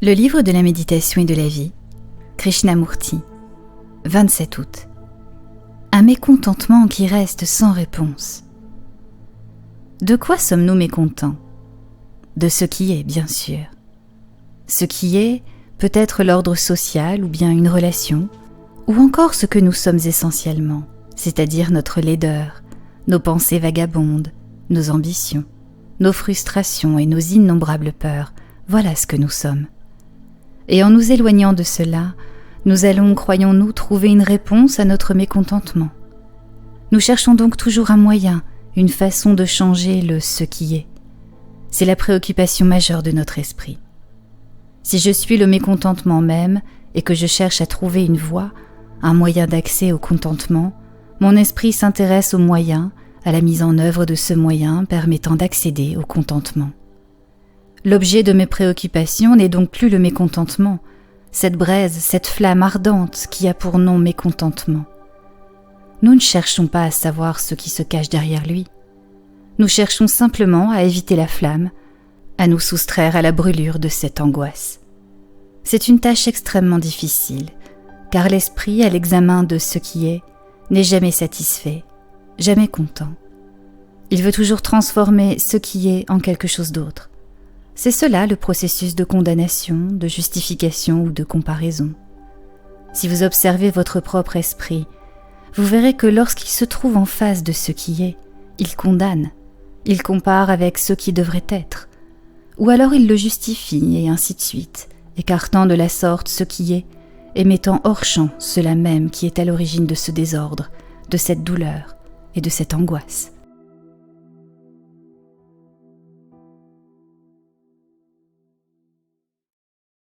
Le livre de la méditation et de la vie, Krishnamurti, 27 août. Un mécontentement qui reste sans réponse. De quoi sommes-nous mécontents? De ce qui est, bien sûr. Ce qui est peut être l'ordre social ou bien une relation, ou encore ce que nous sommes essentiellement, c'est-à-dire notre laideur, nos pensées vagabondes, nos ambitions, nos frustrations et nos innombrables peurs, voilà ce que nous sommes. Et en nous éloignant de cela, nous allons, croyons-nous, trouver une réponse à notre mécontentement. Nous cherchons donc toujours un moyen, une façon de changer le « ce qui est ». C'est la préoccupation majeure de notre esprit. Si je suis le mécontentement même et que je cherche à trouver une voie, un moyen d'accès au contentement, mon esprit s'intéresse au moyen, à la mise en œuvre de ce moyen permettant d'accéder au contentement. L'objet de mes préoccupations n'est donc plus le mécontentement, cette braise, cette flamme ardente qui a pour nom mécontentement. Nous ne cherchons pas à savoir ce qui se cache derrière lui. Nous cherchons simplement à éviter la flamme, à nous soustraire à la brûlure de cette angoisse. C'est une tâche extrêmement difficile, car l'esprit, à l'examen de ce qui est, n'est jamais satisfait, jamais content. Il veut toujours transformer ce qui est en quelque chose d'autre. C'est cela le processus de condamnation, de justification ou de comparaison. Si vous observez votre propre esprit, vous verrez que lorsqu'il se trouve en face de ce qui est, il condamne, il compare avec ce qui devrait être, ou alors il le justifie et ainsi de suite, écartant de la sorte ce qui est et mettant hors champ cela même qui est à l'origine de ce désordre, de cette douleur et de cette angoisse.